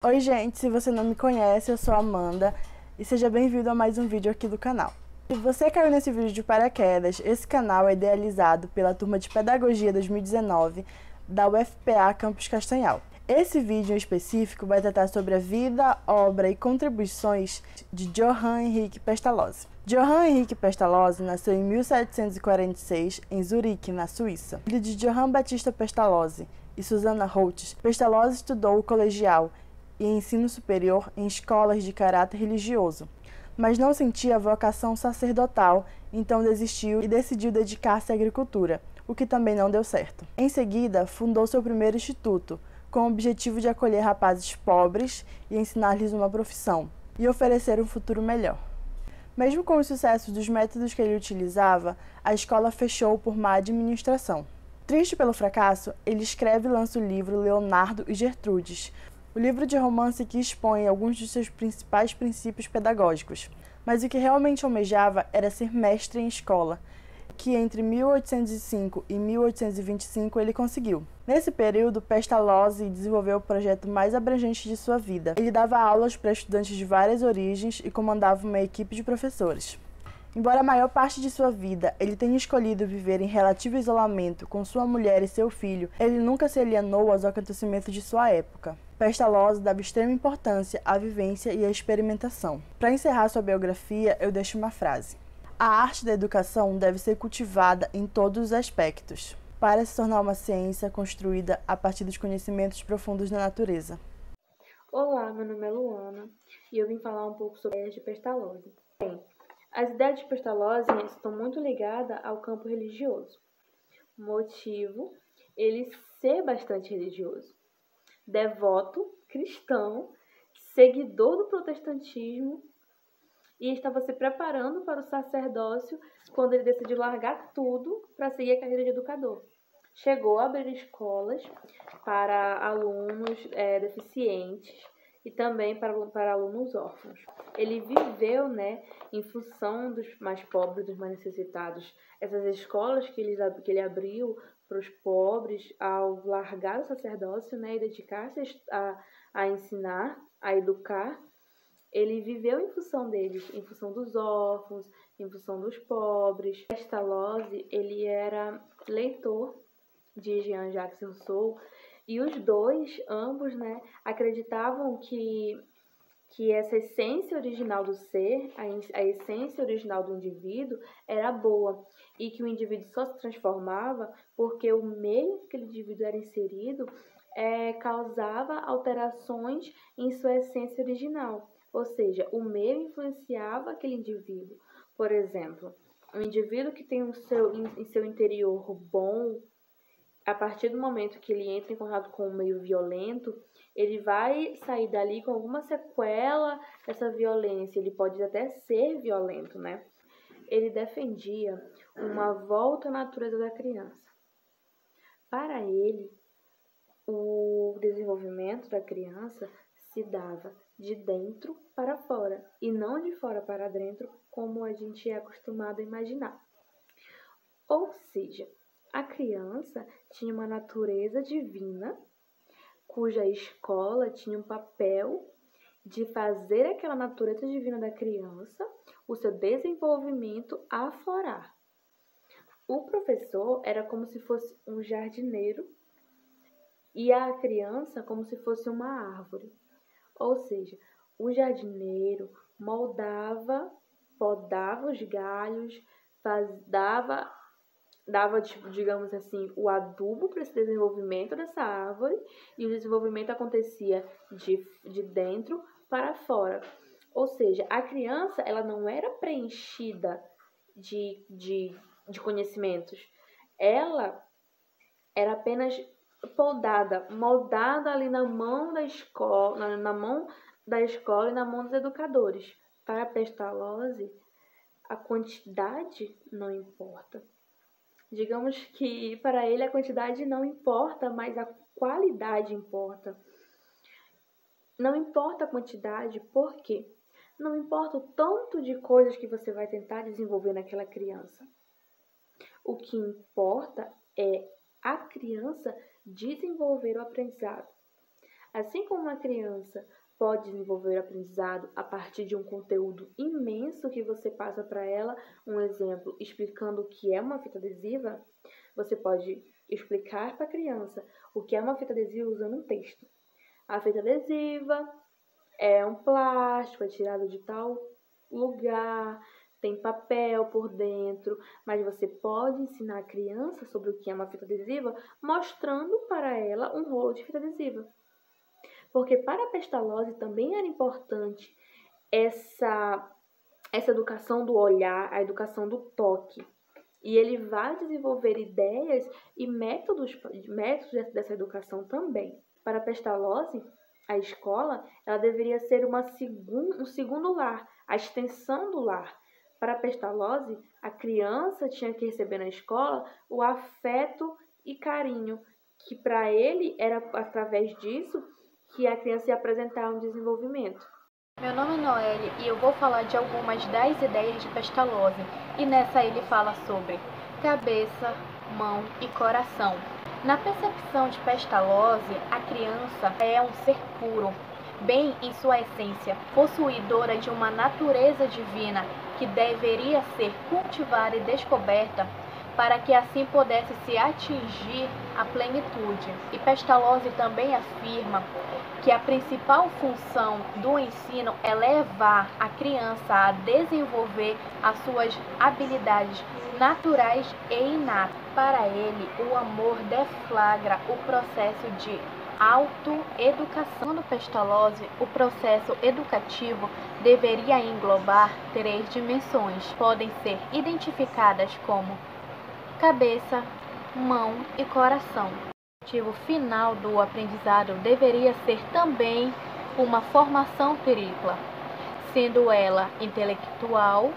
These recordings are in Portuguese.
Oi gente, se você não me conhece, eu sou a Amanda e seja bem-vindo a mais um vídeo aqui do canal. Se você caiu nesse vídeo de paraquedas, esse canal é idealizado pela turma de Pedagogia 2019 da UFPA Campus Castanhal. Esse vídeo em específico vai tratar sobre a vida, obra e contribuições de Johann Henrique Pestalozzi. Johann Henrique Pestalozzi nasceu em 1746 em Zurique, na Suíça. Filho de Johann Battista Pestalozzi e Susanna Holtz, Pestalozzi estudou o colegial e ensino superior em escolas de caráter religioso, mas não sentia vocação sacerdotal, então desistiu e decidiu dedicar-se à agricultura, o que também não deu certo. Em seguida, fundou seu primeiro instituto, com o objetivo de acolher rapazes pobres e ensinar-lhes uma profissão, e oferecer um futuro melhor. Mesmo com o sucesso dos métodos que ele utilizava, a escola fechou por má administração. Triste pelo fracasso, ele escreve e lança o livro Leonardo e Gertrudes, o livro de romance que expõe alguns de seus principais princípios pedagógicos, mas o que realmente almejava era ser mestre em escola, que entre 1805 e 1825 ele conseguiu. Nesse período, Pestalozzi desenvolveu o projeto mais abrangente de sua vida. Ele dava aulas para estudantes de várias origens e comandava uma equipe de professores. Embora a maior parte de sua vida ele tenha escolhido viver em relativo isolamento com sua mulher e seu filho, ele nunca se alienou aos acontecimentos de sua época. Pestalozzi dava extrema importância à vivência e à experimentação. Para encerrar sua biografia, eu deixo uma frase: a arte da educação deve ser cultivada em todos os aspectos, para se tornar uma ciência construída a partir dos conhecimentos profundos da natureza. Olá, meu nome é Luana e eu vim falar um pouco sobre as ideias de Pestalozzi. Bem, as ideias de Pestalozzi estão muito ligadas ao campo religioso. Motivo, ele ser bastante religioso, devoto, cristão, seguidor do protestantismo e estava se preparando para o sacerdócio quando ele decidiu largar tudo para seguir a carreira de educador. Chegou a abrir escolas para alunos deficientes e também para alunos órfãos. Ele viveu, em função dos mais pobres, dos mais necessitados. Essas escolas que ele abriu para os pobres, ao largar o sacerdócio, e dedicar-se a ensinar, a educar, ele viveu em função deles, em função dos órfãos, em função dos pobres. Pestalozzi, ele era leitor de Jean-Jacques Rousseau, e os dois, ambos, acreditavam que essa essência original do ser, a essência original do indivíduo, era boa, e que o indivíduo só se transformava porque o meio que aquele indivíduo era inserido causava alterações em sua essência original, ou seja, o meio influenciava aquele indivíduo. Por exemplo, um indivíduo que tem em seu interior bom, a partir do momento que ele entra em contato com um meio violento, ele vai sair dali com alguma sequela dessa violência. Ele pode até ser violento, Ele defendia uma volta à natureza da criança. Para ele, o desenvolvimento da criança se dava de dentro para fora e não de fora para dentro, como a gente é acostumado a imaginar. Ou seja, a criança tinha uma natureza divina, cuja escola tinha um papel de fazer aquela natureza divina da criança, o seu desenvolvimento, aflorar. O professor era como se fosse um jardineiro e a criança como se fosse uma árvore. Ou seja, o jardineiro podava os galhos, dava, digamos assim, o adubo para esse desenvolvimento dessa árvore, e o desenvolvimento acontecia de dentro para fora. Ou seja, a criança, ela não era preenchida de conhecimentos. Ela era apenas podada, moldada ali na mão da escola, e na mão dos educadores. Para Pestalozzi, a quantidade não importa. Digamos que para ele a quantidade não importa, mas a qualidade importa. Não importa a quantidade, por quê? Não importa o tanto de coisas que você vai tentar desenvolver naquela criança. O que importa é a criança desenvolver o aprendizado. Assim como uma criança pode desenvolver o aprendizado a partir de um conteúdo imenso que você passa para ela, um exemplo explicando o que é uma fita adesiva, você pode explicar para a criança o que é uma fita adesiva usando um texto. A fita adesiva é um plástico, é tirado de tal lugar, tem papel por dentro, mas você pode ensinar a criança sobre o que é uma fita adesiva mostrando para ela um rolo de fita adesiva. Porque para a Pestalozzi também era importante essa educação do olhar, a educação do toque. E ele vai desenvolver ideias e métodos dessa educação também. Para Pestalozzi, a escola ela deveria ser um segundo lar, a extensão do lar. Para Pestalozzi, a criança tinha que receber na escola o afeto e carinho, que para ele era através disso que a criança ia apresentar um desenvolvimento. Meu nome é Noelle e eu vou falar de algumas das ideias de Pestalozzi. E nessa ele fala sobre cabeça, mão e coração. Na percepção de Pestalozzi, a criança é um ser puro, bem em sua essência, possuidora de uma natureza divina que deveria ser cultivada e descoberta para que assim pudesse se atingir a plenitude. E Pestalozzi também afirma que a principal função do ensino é levar a criança a desenvolver as suas habilidades naturais e inatas. Para ele, o amor deflagra o processo de autoeducação. No Pestalozzi, o processo educativo deveria englobar 3 dimensões. Podem ser identificadas como cabeça, mão e coração. O objetivo final do aprendizado deveria ser também uma formação tripla, sendo ela intelectual,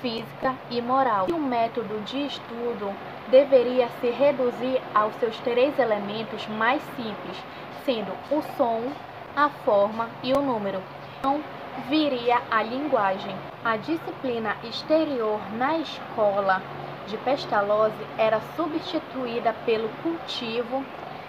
física e moral. E o método de estudo deveria se reduzir aos seus 3 elementos mais simples, sendo o som, a forma e o número. Então, viria a linguagem. A disciplina exterior na escola de Pestalozzi era substituída pelo cultivo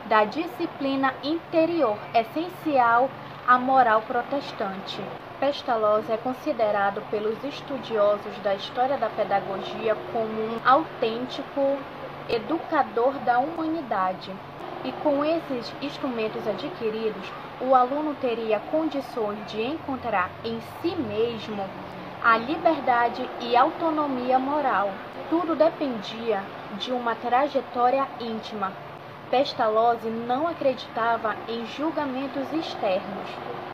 da disciplina interior, essencial à moral protestante. Pestalozzi é considerado pelos estudiosos da história da pedagogia como um autêntico educador da humanidade. E com esses instrumentos adquiridos, o aluno teria condições de encontrar em si mesmo a liberdade e autonomia moral. Tudo dependia de uma trajetória íntima. Pestalozzi não acreditava em julgamentos externos.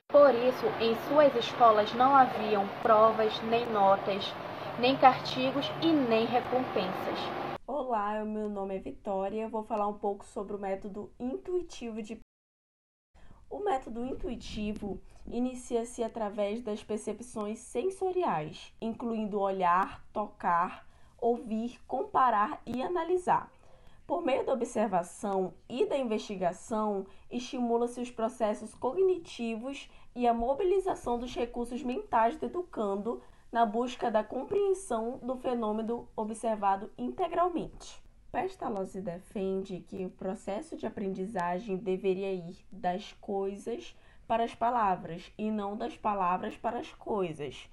Por isso, em suas escolas não haviam provas, nem notas, nem castigos e nem recompensas. Olá, meu nome é Vitória. Eu vou falar um pouco sobre o método intuitivo de... O método intuitivo inicia-se através das percepções sensoriais, incluindo olhar, tocar, ouvir, comparar e analisar. Por meio da observação e da investigação, estimula-se os processos cognitivos e a mobilização dos recursos mentais do educando na busca da compreensão do fenômeno observado integralmente. Pestalozzi defende que o processo de aprendizagem deveria ir das coisas para as palavras e não das palavras para as coisas,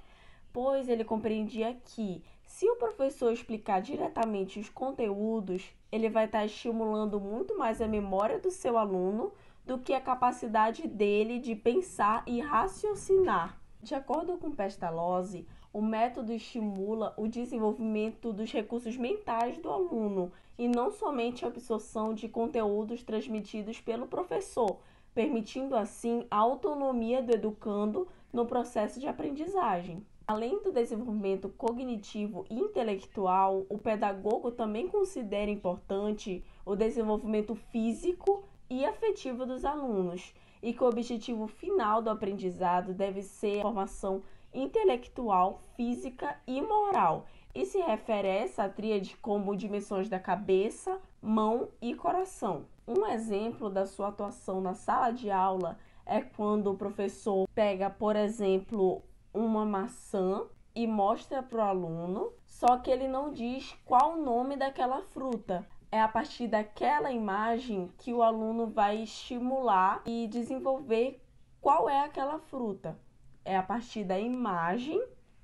pois ele compreendia que, se o professor explicar diretamente os conteúdos, ele vai estar estimulando muito mais a memória do seu aluno do que a capacidade dele de pensar e raciocinar. De acordo com Pestalozzi, o método estimula o desenvolvimento dos recursos mentais do aluno e não somente a absorção de conteúdos transmitidos pelo professor, permitindo assim a autonomia do educando no processo de aprendizagem. Além do desenvolvimento cognitivo e intelectual, o pedagogo também considera importante o desenvolvimento físico e afetivo dos alunos, e que o objetivo final do aprendizado deve ser a formação intelectual, física e moral, e se refere a essa tríade como dimensões da cabeça, mão e coração. Um exemplo da sua atuação na sala de aula é quando o professor pega, por exemplo, uma maçã e mostra para o aluno, só que ele não diz qual o nome daquela fruta, é a partir daquela imagem que o aluno vai estimular e desenvolver qual é aquela fruta. É a partir da imagem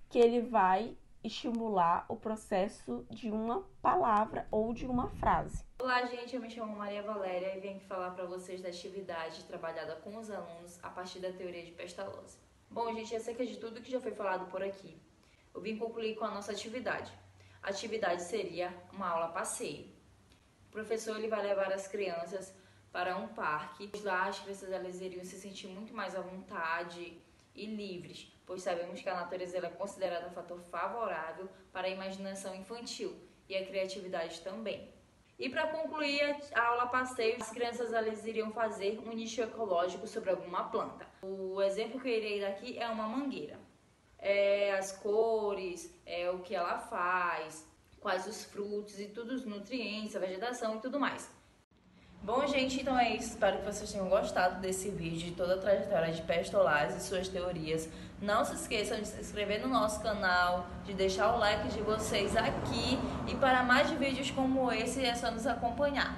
que ele vai estimular o processo de uma palavra ou de uma frase. Olá, gente, eu me chamo Maria Valéria e venho aqui falar para vocês da atividade trabalhada com os alunos a partir da teoria de Pestalozzi. Bom, gente, acerca de tudo que já foi falado por aqui, eu vim concluir com a nossa atividade. A atividade seria uma aula passeio. O professor ele vai levar as crianças para um parque. Lá as crianças elas iriam se sentir muito mais à vontade e livres, pois sabemos que a natureza ela é considerada um fator favorável para a imaginação infantil e a criatividade também. E para concluir a aula passeio, as crianças elas iriam fazer um nicho ecológico sobre alguma planta. O exemplo que eu irei dar aqui é uma mangueira. As cores, o que ela faz, quais os frutos e todos os nutrientes, a vegetação e tudo mais. Bom, gente, então é isso. Espero que vocês tenham gostado desse vídeo, de toda a trajetória de Pestalozzi e suas teorias. Não se esqueçam de se inscrever no nosso canal, de deixar o like de vocês aqui. E para mais vídeos como esse, é só nos acompanhar.